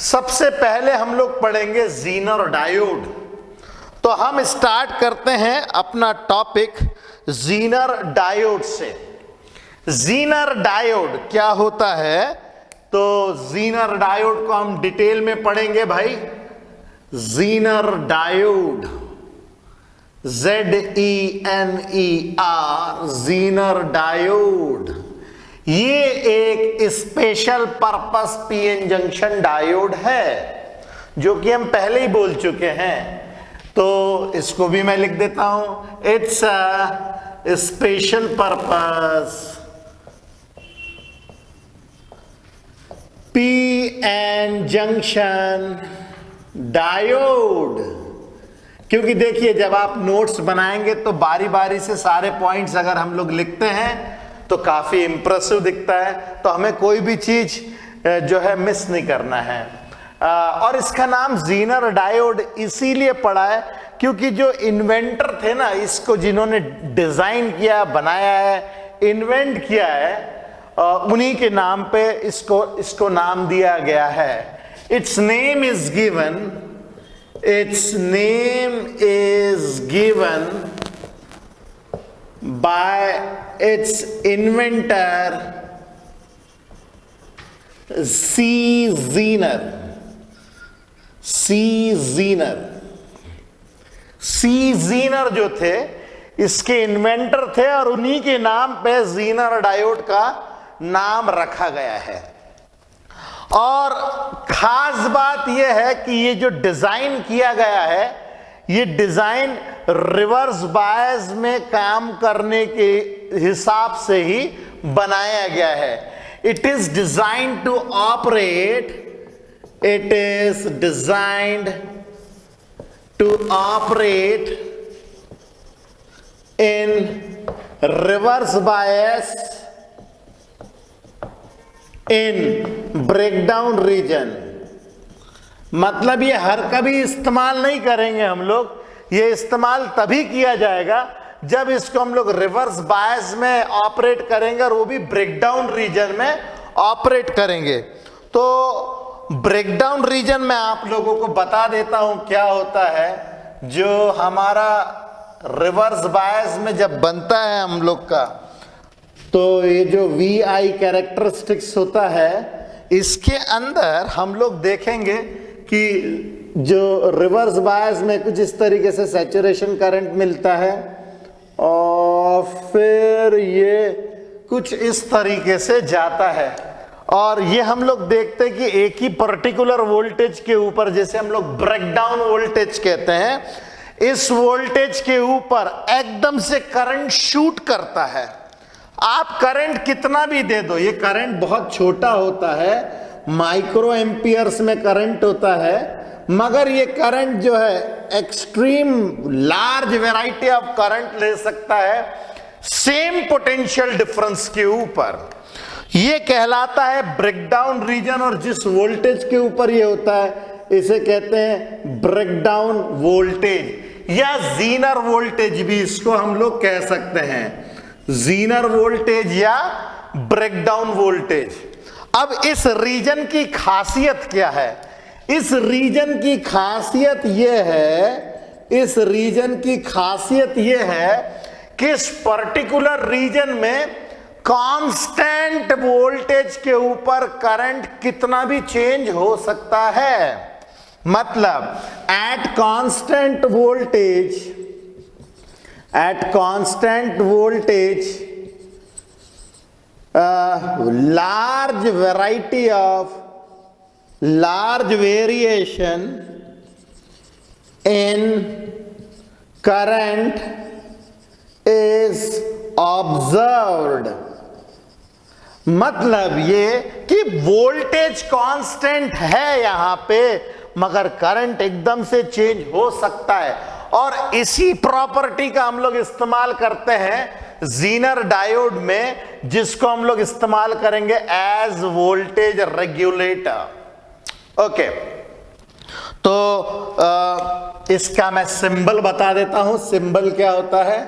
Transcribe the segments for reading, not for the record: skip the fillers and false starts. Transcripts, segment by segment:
सबसे पहले हम लोग पढ़ेंगे ज़ीनर डायोड। तो हम स्टार्ट करते हैं अपना टॉपिक ज़ीनर डायोड से। ज़ीनर डायोड क्या होता है, तो ज़ीनर डायोड को हम डिटेल में पढ़ेंगे भाई। ज़ीनर डायोड, ZENER, ज़ीनर डायोड, ये एक special purpose PN junction diode है, जो कि हम पहले ही बोल चुके हैं। तो इसको भी मैं लिख देता हूं, it's a special purpose PN junction diode. क्योंकि देखिए, जब आप नोट्स बनाएंगे तो बारी बारी से सारे पॉइंट्स अगर हम लोग लिखते हैं तो काफी इंप्रेसिव दिखता है, तो हमें कोई भी चीज जो है मिस नहीं करना है। और इसका नाम ज़ीनर डायोड इसीलिए पड़ा है क्योंकि जो इन्वेंटर थे ना, इसको जिन्होंने डिजाइन किया, बनाया है, इन्वेंट किया है, उन्हीं के नाम पे इसको नाम दिया गया है। It's name is given by its inventor C. Zener जो थे इसके इन्वेंटर थे और उन्हीं के नाम पे ज़ीनर डायोड का नाम रखा गया है। और खास बात यह है कि ये जो डिजाइन किया गया है, ये डिजाइन रिवर्स बायस में काम करने के हिसाब से ही बनाया गया है। It is designed to operate in reverse bias in breakdown region. मतलब ये हर कभी इस्तेमाल नहीं करेंगे हम लोग, ये इस्तेमाल तभी किया जाएगा जब इसको हम लोग रिवर्स बायस में ऑपरेट करेंगे, और वो भी ब्रेकडाउन रीजन में ऑपरेट करेंगे। तो ब्रेकडाउन रीजन में आप लोगों को बता देता हूं क्या होता है। जो हमारा रिवर्स बायस में जब बनता है हम लोग का, तो ये जो VI कैरेक्टरिस्टिक्स होता है, इसके अंदर हम लोग देखेंगे कि जो रिवर्स बायस में कुछ इस तरीके से सैचुरेशन करंट मिलता है, और फिर ये कुछ इस तरीके से जाता है। और ये हम लोग देखते हैं कि एक ही पर्टिकुलर वोल्टेज के ऊपर, जैसे हम लोग ब्रेकडाउन वोल्टेज कहते हैं, इस वोल्टेज के ऊपर एकदम से करंट शूट करता है। आप करंट कितना भी दे दो, ये करंट बहुत छोटा होता है, माइक्रो एम्पियर्स में करंट होता है, मगर ये करंट जो है extreme large variety of current ले सकता है सेम पोटेंशियल डिफरेंस के ऊपर। ये कहलाता है ब्रेकडाउन रीजन, और जिस वोल्टेज के ऊपर ये होता है इसे कहते हैं ब्रेकडाउन वोल्टेज, या ज़ीनर वोल्टेज भी इसको हम लोग कह सकते हैं, ज़ीनर वोल्टेज या ब्रेकडाउन वोल्टेज। अब इस रीजन की खासियत क्या है? इस रीजन की खासियत यह है कि इस पर्टिकुलर रीजन में कांस्टेंट वोल्टेज के ऊपर करंट कितना भी चेंज हो सकता है। मतलब at constant voltage large variation in current is observed। मतलब ये कि वोल्टेज कांस्टेंट है यहां पे, मगर करंट एकदम से चेंज हो सकता है। और इसी प्रॉपर्टी का हम लोग इस्तेमाल करते हैं ज़ीनर डायोड में, जिसको हम लोग इस्तेमाल करेंगे एज वोल्टेज रेगुलेटर। ओके, तो इसका मैं सिंबल बता देता हूं। सिंबल क्या होता है?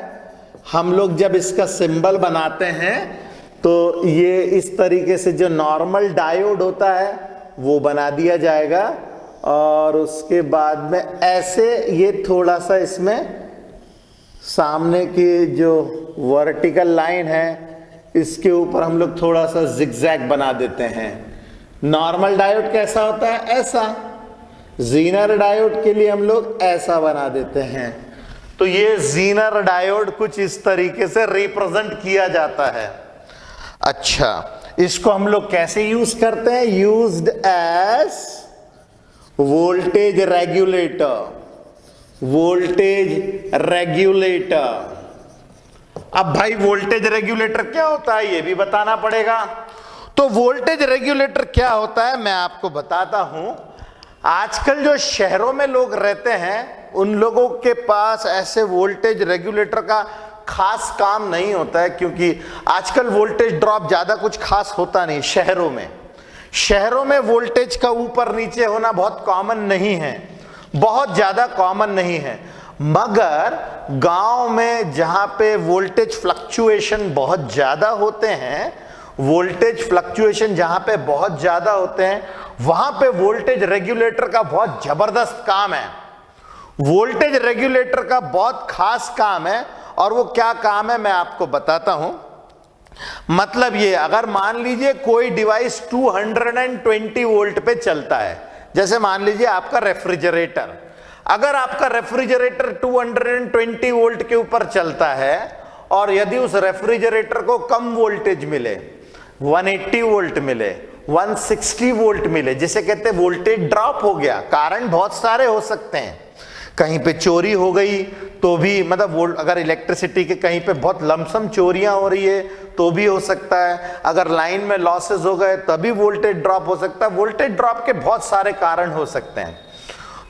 हम लोग जब इसका सिंबल बनाते हैं तो ये इस तरीके से जो नॉर्मल डायोड होता है वो बना दिया जाएगा। और उसके बाद में ऐसे ये थोड़ा सा इसमें सामने की जो वर्टिकल लाइन है इसके ऊपर हम लोग थोड़ा सा जिगजैग बना देते हैं। नॉर्मल डायोड कैसा होता है? ऐसा। जीनर डायोड के लिए हम लोग ऐसा बना देते हैं। तो ये जीनर डायोड कुछ इस तरीके से रिप्रेजेंट किया जाता है। अच्छा, इसको हम लोग कैसे यूज करते हैं? Used as voltage regulator. Voltage regulator. अब भाई वोल्टेज रेगुलेटर क्या होता है ये भी बताना पड़ेगा। तो वोल्टेज रेगुलेटर क्या होता है मैं आपको बताता हूं। आजकल जो शहरों में लोग रहते हैं उन लोगों के पास ऐसे वोल्टेज रेगुलेटर का खास काम नहीं होता है, क्योंकि आजकल वोल्टेज ड्रॉप ज्यादा कुछ खास होता नहीं शहरों में। शहरों में वोल्टेज का ऊपर नीचे होना बहुत कॉमन नहीं है, बहुत ज्यादा कॉमन नहीं है। मगर गांव में जहां पे वोल्टेज फ्लक्चुएशन बहुत ज्यादा होते हैं, वोल्टेज फ्लक्चुएशन जहां पे बहुत ज्यादा होते हैं, वहां पे वोल्टेज रेगुलेटर का बहुत जबरदस्त काम है। वोल्टेज रेगुलेटर का बहुत खास काम है। और वो क्या काम है मैं आपको बताता हूं। मतलब ये, अगर मान लीजिए कोई डिवाइस 220 वोल्ट पे चलता है, जैसे मान लीजिए आपका रेफ्रिजरेटर, अगर आपका रेफ्रिजरेटर 220 वोल्ट के ऊपर चलता है और यदि उस रेफ्रिजरेटर को कम वोल्टेज मिले, 180 वोल्ट मिले, 160 वोल्ट मिले, जिसे कहते हैं वोल्टेज ड्रॉप हो गया। कारण बहुत सारे हो सकते हैं। कहीं पे चोरी हो गई तो भी, मतलब अगर इलेक्ट्रिसिटी के कहीं पे बहुत लमसम चोरियां हो रही है तो भी हो सकता है। अगर लाइन में लॉसेस हो गए तभी वोल्टेज ड्रॉप हो सकता है। वोल्टेज ड्रॉप के बहुत सारे कारण हो सकते हैं।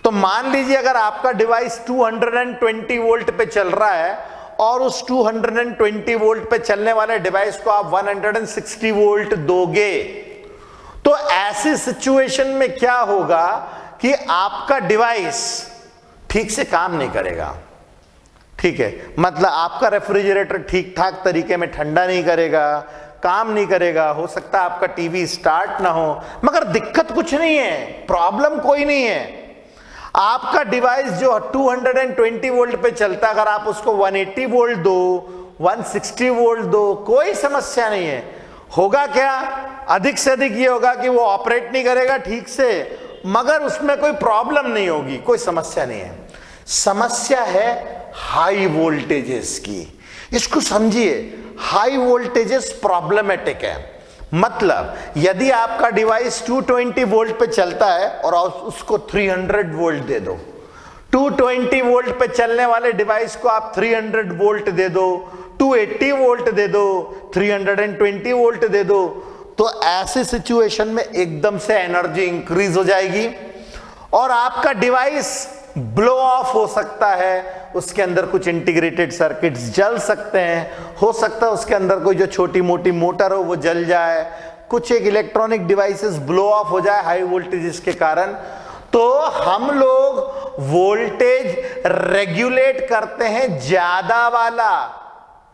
तो मान लीजिए अगर आपका डिवाइस 220 वोल्ट पे चल रहा है और उस 220 वोल्ट पे चलने वाले डिवाइस को आप 160 वोल्ट दोगे, तो ऐसी सिचुएशन में क्या होगा कि आपका डिवाइस ठीक से काम नहीं करेगा। ठीक है, मतलब आपका रेफ्रिजरेटर ठीक ठाक तरीके में ठंडा नहीं करेगा, काम नहीं करेगा। हो सकता है आपका टीवी स्टार्ट ना हो, मगर दिक्कत कुछ नहीं है, प्रॉब्लम कोई नहीं है। आपका डिवाइस जो 220 वोल्ट पे चलता है, अगर आप उसको 180 वोल्ट दो, 160 वोल्ट दो, कोई समस्या नहीं है। होगा क्या? अधिक से अधिक ये होगा कि वो ऑपरेट नहीं करेगा ठीक से, मगर उसमें कोई प्रॉब्लम नहीं होगी, कोई समस्या नहीं है। समस्या है हाई वोल्टेजेस की। इसको समझिए, हाई वोल्टेजेस प्रॉब्लमेटिक है। मतलब यदि आपका डिवाइस 220 वोल्ट पे चलता है और उसको 300 वोल्ट दे दो, 220 वोल्ट पे चलने वाले डिवाइस को आप 300 वोल्ट दे दो, 280 वोल्ट दे दो, 320 वोल्ट दे दो, तो ऐसी सिचुएशन में एकदम से एनर्जी इंक्रीज हो जाएगी और आपका डिवाइस ब्लो ऑफ हो सकता है। उसके अंदर कुछ इंटीग्रेटेड सर्किट्स जल सकते हैं, हो सकता है उसके अंदर कोई जो छोटी मोटी मोटर हो वो जल जाए, कुछ एक इलेक्ट्रॉनिक डिवाइसेस ब्लो ऑफ हो जाए हाई वोल्टेजेस के कारण। तो हम लोग वोल्टेज रेगुलेट करते हैं ज्यादा वाला,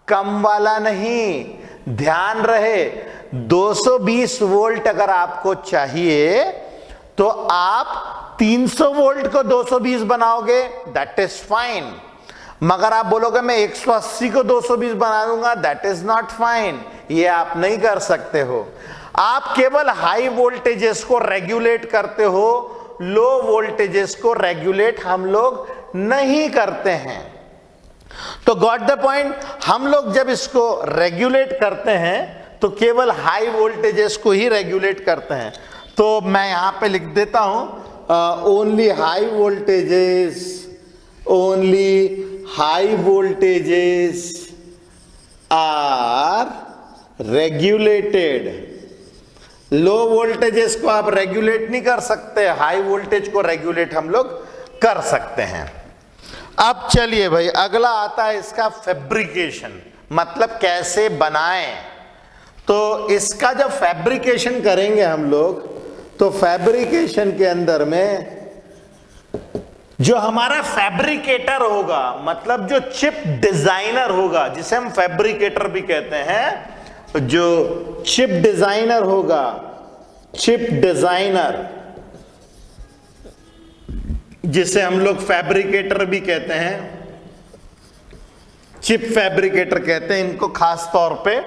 कम वाला नहीं। ध्यान रहे, 220 वोल्ट अगर आपको चाहिए तो आप 300 वोल्ट को 220 बनाओगे, दैट इज फाइन। मगर आप बोलोगे मैं 180 को 220 बना दूंगा, दैट इज नॉट फाइन। ये आप नहीं कर सकते हो। आप केवल हाई वोल्टेजेस को रेगुलेट करते हो, लो वोल्टेजेस को रेगुलेट हम लोग नहीं करते हैं। तो गॉट द पॉइंट। हम लोग जब इसको रेगुलेट करते हैं तो केवल हाई वोल्टेजेस को ही रेगुलेट करते हैं। तो मैं यहां पे लिख देता हूं, only high voltages are regulated। Low voltages को आप रेगुलेट नहीं कर सकते, हाई वोल्टेज को रेगुलेट हम लोग कर सकते हैं। अब चलिए भाई, अगला आता है इसका फैब्रिकेशन, मतलब कैसे बनाएं। तो इसका जब फैब्रिकेशन करेंगे हम लोग, तो फैब्रिकेशन के अंदर में जो हमारा फैब्रिकेटर होगा, मतलब जो चिप डिजाइनर होगा, जिसे हम फैब्रिकेटर भी कहते हैं, जो चिप डिजाइनर होगा चिप डिजाइनर, जिसे हम लोग फैब्रिकेटर भी कहते हैं, चिप फैब्रिकेटर कहते हैं इनको खास तौर पे।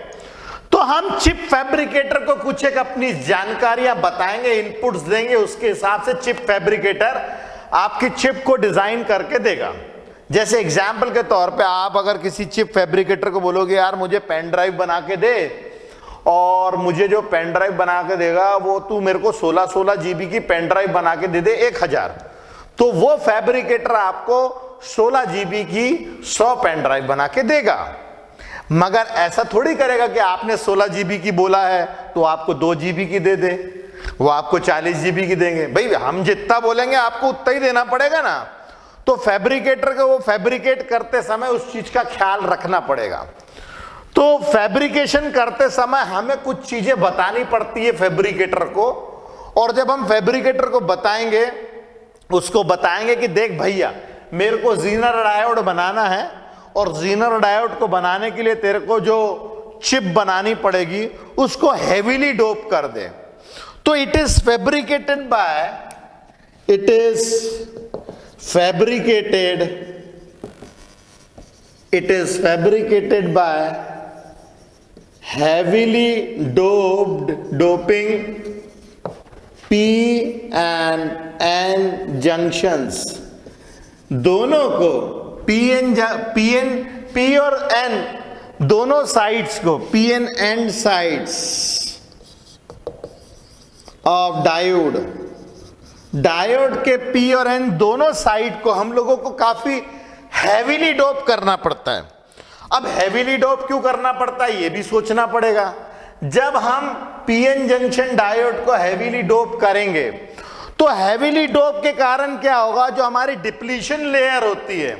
तो हम चिप फैब्रिकेटर को कुछ एक अपनी जानकारियां बताएंगे, इनपुट्स देंगे, उसके हिसाब से चिप फैब्रिकेटर आपकी चिप को डिजाइन करके देगा। जैसे एग्जाम्पल के तौर पे आप अगर किसी चिप फैब्रिकेटर को बोलोगे यार मुझे पेन ड्राइव बना के दे, और मुझे जो पेन ड्राइव बना के देगा वो तू मेरे को 16 GB की पेन ड्राइव बना के दे दे 1000, तो वो फैब्रिकेटर आपको 16 GB की 100 पेन ड्राइव बना के देगा। मगर ऐसा थोड़ी करेगा कि आपने 16 GB की बोला है तो आपको 2 GB की दे दे, वो आपको 40 GB की देंगे। भाई हम जितना बोलेंगे आपको उतना ही देना पड़ेगा ना। तो फैब्रिकेटर को वो फैब्रिकेट करते समय उस चीज का ख्याल रखना पड़ेगा। तो फैब्रिकेशन करते समय हमें कुछ चीजें बतानी पड़ती है फैब्रिकेटर को, और जब हम फैब्रिकेटर को बताएंगे, उसको बताएंगे कि देख भैया मेरे को जीनर डायोड बनाना है, और जीनर डायोड को बनाने के लिए तेरे को जो चिप बनानी पड़ेगी उसको हेवीली डोप कर दे। तो it is fabricated by heavily doping P and N junctions, दोनों को P और N दोनों साइड्स को, P and N sides of diode के P और N दोनों साइड को हम लोगों को काफी हैवीली डोप करना पड़ता है। अब हैवीली डोप क्यों करना पड़ता है ये भी सोचना पड़ेगा। जब हम पीएन जंक्शन डायोड को हैवीली डोप करेंगे तो हैवीली डोप के कारण क्या होगा, जो हमारी डिप्लीशन लेयर होती है,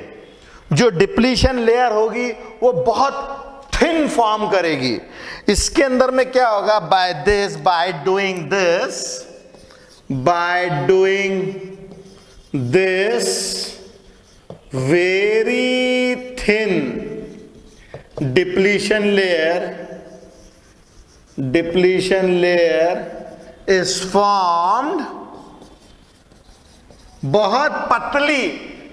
जो डिप्लीशन लेयर होगी वो बहुत थिन फॉर्म करेगी। इसके अंदर में क्या होगा, by doing this very thin depletion layer is formed, बहुत पतली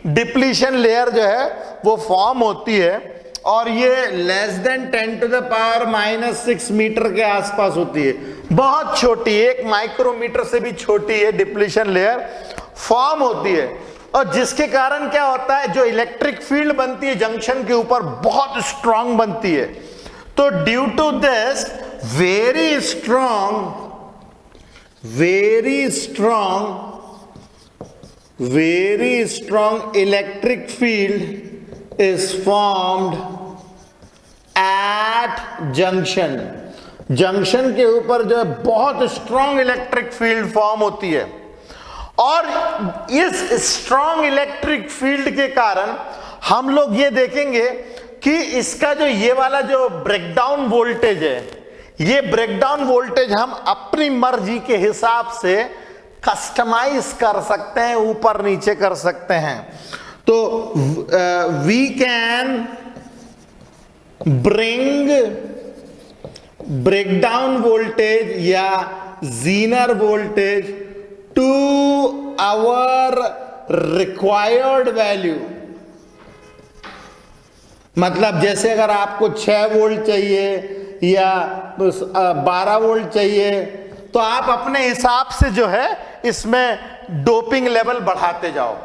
डिप्लीशन लेयर जो है वो फॉर्म होती है, और ये लेस देन 10⁻⁻⁶ मीटर के आसपास होती है, बहुत छोटी, 1 माइक्रोमीटर से भी छोटी है डिप्लीशन लेयर फॉर्म होती है। और जिसके कारण क्या होता है, जो इलेक्ट्रिक फील्ड बनती है जंक्शन के ऊपर बहुत स्ट्रांग बनती है। तो due to this very strong electric field is formed at junction के ऊपर जो है बहुत स्ट्रांग इलेक्ट्रिक फील्ड फॉर्म होती है। और इस स्ट्रांग इलेक्ट्रिक फील्ड के कारण हम लोग ये देखेंगे कि इसका जो ये वाला जो ब्रेकडाउन वोल्टेज है, ये ब्रेकडाउन वोल्टेज हम अपनी मर्जी के हिसाब से कस्टमाइज कर सकते हैं, ऊपर नीचे कर सकते हैं। तो we can bring breakdown voltage या zener voltage to our required value. मतलब जैसे अगर आपको 6 वोल्ट चाहिए या 12 वोल्ट चाहिए, तो आप अपने हिसाब से जो है इसमें डोपिंग लेवल बढ़ाते जाओ।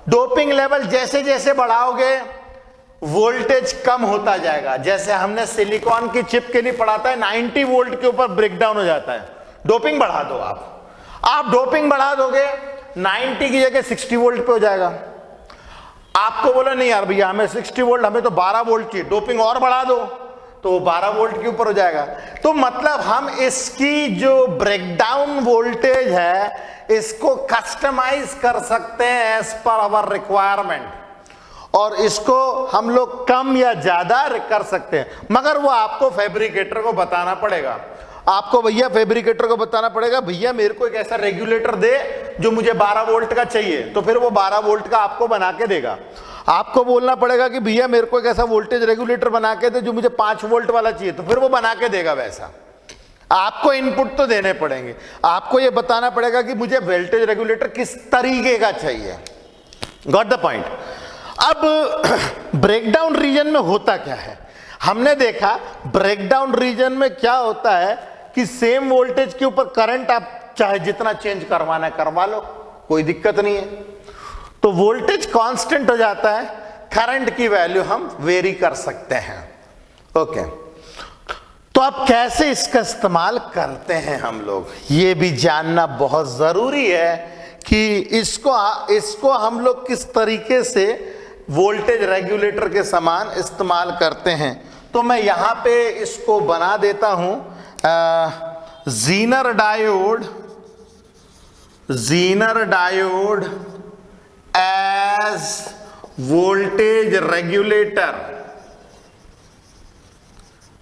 डोपिंग लेवल जैसे जैसे बढ़ाओगे वोल्टेज कम होता जाएगा। जैसे हमने सिलिकॉन की चिप के लिए पढ़ा था 90 वोल्ट के ऊपर ब्रेकडाउन हो जाता है, डोपिंग बढ़ा दो आप डोपिंग बढ़ा दोगे 90 की जगह 60 वोल्ट पे हो जाएगा। आपको बोला नहीं यार भैया हमें 60 वोल्ट, हमें तो 12 वोल्ट चाहिए, डोपिंग और बढ़ा दो तो 12 वोल्ट के ऊपर हो जाएगा। तो मतलब हम इसकी जो ब्रेकडाउन वोल्टेज है इसको कस्टमाइज कर सकते हैं एज पर आवर रिक्वायरमेंट, और इसको हम लोग कम या ज्यादा कर सकते हैं। मगर वो आपको फैब्रिकेटर को बताना पड़ेगा। आपको भैया फैब्रिकेटर को बताना पड़ेगा भैया मेरे को एक ऐसा रेगुलेटर दे जो मुझे 12 वोल्ट का चाहिए, तो फिर वो 12 वोल्ट का आपको बना के देगा। आपको बोलना पड़ेगा कि भैया मेरे को एक ऐसा वोल्टेज रेगुलेटर बना के दे जो मुझे 5 वोल्ट वाला चाहिए, तो फिर वो बना के देगा वैसा। आपको इनपुट तो देने पड़ेंगे, आपको ये बताना पड़ेगा कि मुझे वोल्टेज रेगुलेटर किस तरीके का चाहिए। Got the point. अब ब्रेकडाउन रीजन में होता क्या है, हमने देखा ब्रेकडाउन रीजन में क्या होता है कि सेम वोल्टेज के ऊपर करंट आप चाहे जितना चेंज करवाना है करवा लो, कोई दिक्कत नहीं है। तो वोल्टेज कांस्टेंट हो जाता है, करंट की वैल्यू हम वेरी कर सकते हैं। ओके, तो अब कैसे इसका इस्तेमाल करते हैं हम लोग, ये भी जानना बहुत जरूरी है कि इसको हम लोग किस तरीके से वोल्टेज रेगुलेटर के समान इस्तेमाल करते हैं। तो मैं यहां पे इसको बना देता हूं, zener diode as voltage regulator.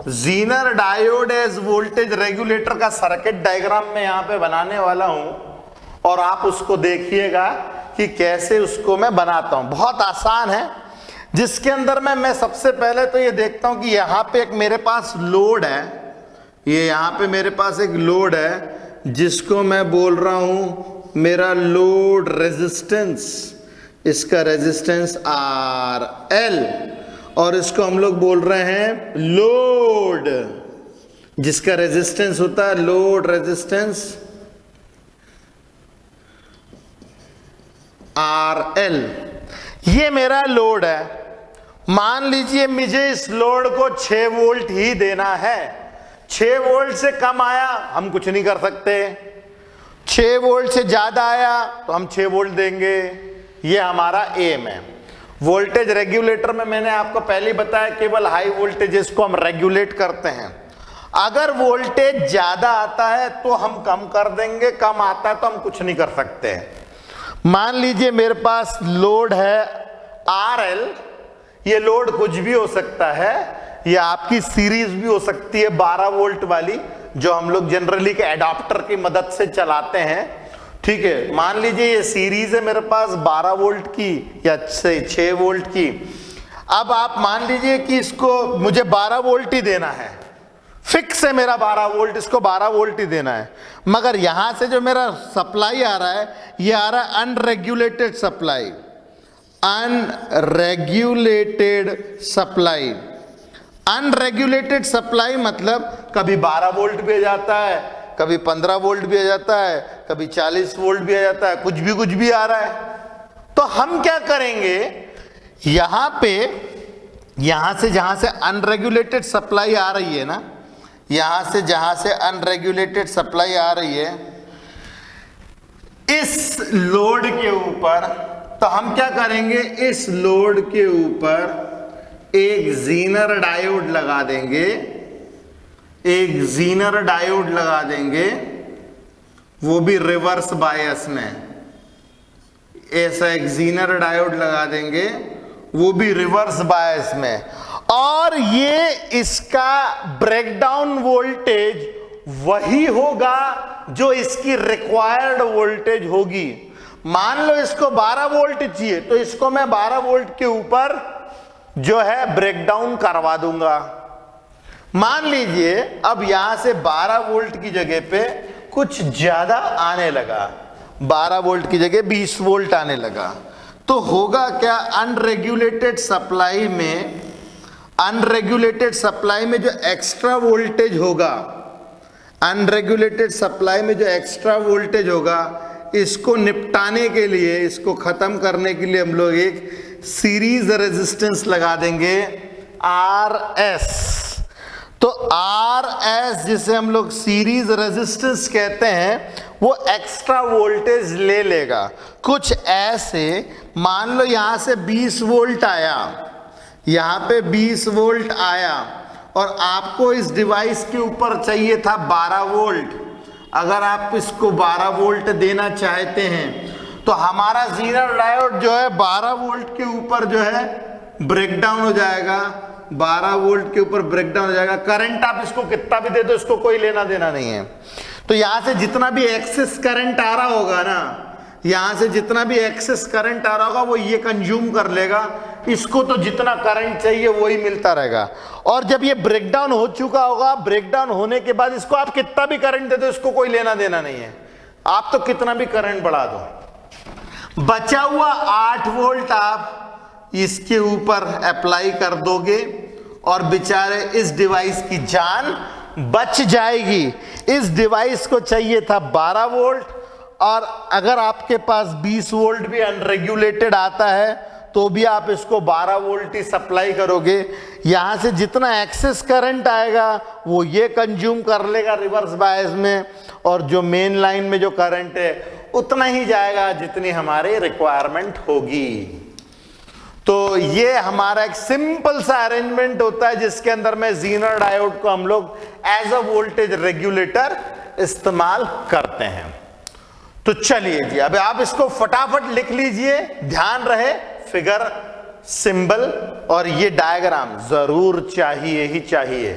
Zener diode as voltage regulator का सर्किट डायग्राम मैं यहां पे बनाने वाला हूं और आप उसको देखिएगा कि कैसे उसको मैं बनाता हूं। बहुत आसान है, जिसके अंदर मैं सबसे पहले तो ये देखता हूं कि यहां पे एक मेरे पास लोड है, ये यहां पे मेरे पास एक लोड है जिसको मैं बोल रहा हूं मेरा लोड रेजिस्टेंस, इसका रेजिस्टेंस RL, और इसको हम लोग बोल रहे हैं लोड, जिसका रेजिस्टेंस होता है लोड रेजिस्टेंस RL। ये मेरा लोड है। मान लीजिए मुझे इस लोड को 6 वोल्ट ही देना है, 6 वोल्ट से कम आया हम कुछ नहीं कर सकते, 6 वोल्ट से ज्यादा आया तो हम 6 वोल्ट देंगे, ये हमारा एम है। वोल्टेज रेगुलेटर में मैंने आपको पहले ही बताया केवल हाई वोल्टेजेस को हम रेगुलेट करते हैं। अगर वोल्टेज ज्यादा आता है तो हम कम कर देंगे, कम आता है तो हम कुछ नहीं कर सकते। मान लीजिए मेरे पास लोड है RL, ये लोड कुछ भी हो सकता है, ये आपकी सीरीज भी हो सकती है 12 वोल्ट वाली, जो हम लोग जनरली के एडाप्टर की मदद से चलाते हैं। ठीक है, मान लीजिए ये सीरीज है मेरे पास 12 वोल्ट की या 6 वोल्ट की। अब आप मान लीजिए कि इसको मुझे 12 वोल्ट ही देना है, फिक्स है मेरा 12 वोल्ट, इसको 12 वोल्ट ही देना है। मगर यहां से जो मेरा सप्लाई आ रहा है, ये आ रहा है अनरेगुलेटेड सप्लाई, अनरेगुलेटेड सप्लाई मतलब कभी 12 वोल्ट भी आ जाता है, कभी 15 वोल्ट भी आ जाता है, कभी 40 वोल्ट भी आ जाता है, कुछ भी आ रहा है। तो हम क्या करेंगे, यहां पे यहां से जहां से अनरेगुलेटेड सप्लाई आ रही है ना, यहां से जहां से अनरेगुलेटेड सप्लाई आ रही है इस लोड के ऊपर, तो हम क्या करेंगे, इस लोड के ऊपर एक ज़ीनर डायोड लगा देंगे, एक ज़ीनर डायोड लगा देंगे, वो भी रिवर्स बायस में। ऐसा एक ज़ीनर डायोड लगा देंगे, वो भी रिवर्स बायस में, और ये इसका ब्रेकडाउन वोल्टेज वही होगा जो इसकी रिक्वायर्ड वोल्टेज होगी। मान लो इसको 12 वोल्ट चाहिए, तो इसको मैं 12 वोल्ट के ऊपर जो है ब्रेकडाउन करवा दूंगा। मान लीजिए अब यहां से 12 वोल्ट की जगह पे कुछ ज्यादा आने लगा, 12 वोल्ट की जगह 20 वोल्ट आने लगा, तो होगा क्या, अनरेगुलेटेड सप्लाई में जो एक्स्ट्रा वोल्टेज होगा, अनरेगुलेटेड सप्लाई में जो एक्स्ट्रा वोल्टेज होगा, इसको निपटाने के लिए, इसको खत्म करने के लिए हम लोग एक सीरीज रेजिस्टेंस लगा देंगे RS। तो RS जिसे हम लोग सीरीज रेजिस्टेंस कहते हैं, वो एक्स्ट्रा वोल्टेज ले लेगा। कुछ ऐसे, मान लो यहां से 20 वोल्ट आया, यहां पे 20 वोल्ट आया, और आपको इस डिवाइस के ऊपर चाहिए था 12 वोल्ट। अगर आप इसको 12 वोल्ट देना चाहते हैं तो हमारा ज़ीनर डायोड जो है 12 वोल्ट के ऊपर जो है ब्रेकडाउन हो जाएगा, 12 वोल्ट के ऊपर ब्रेकडाउन हो जाएगा। करंट आप इसको कितना भी दे दो, इसको कोई लेना देना नहीं है। तो यहां से जितना भी एक्सेस करंट आ रहा होगा ना, यहां से जितना भी एक्सेस करंट आ रहा होगा वो ये कंज्यूम कर लेगा, इसको तो जितना करंट चाहिए वही मिलता रहेगा। और जब ये ब्रेकडाउन हो चुका होगा, ब्रेकडाउन होने के बाद इसको आप कितना भी करंट दे दो, इसको कोई लेना देना नहीं है, आप तो कितना भी करंट बढ़ा दो, बचा हुआ 8 वोल्ट आप इसके ऊपर अप्लाई कर दोगे और बेचारे इस डिवाइस की जान बच जाएगी। इस डिवाइस को चाहिए था 12 वोल्ट, और अगर आपके पास 20 वोल्ट भी अनरेगुलेटेड आता है तो भी आप इसको 12 वोल्ट ही सप्लाई करोगे। यहां से जितना एक्सेस करंट आएगा वो ये कंज्यूम कर लेगा रिवर्स बायस में, और जो मेन लाइन में जो करंट है उतना ही जाएगा जितनी हमारी रिक्वायरमेंट होगी। तो ये हमारा एक सिंपल सा अरेंजमेंट होता है जिसके अंदर में ज़ीनर डायोड को हम लोग एज अ वोल्टेज रेगुलेटर इस्तेमाल करते हैं। तो चलिए जी, अब आप इसको फटाफट लिख लीजिए, ध्यान रहे फिगर, सिंबल और ये डायग्राम जरूर चाहिए ही चाहिए।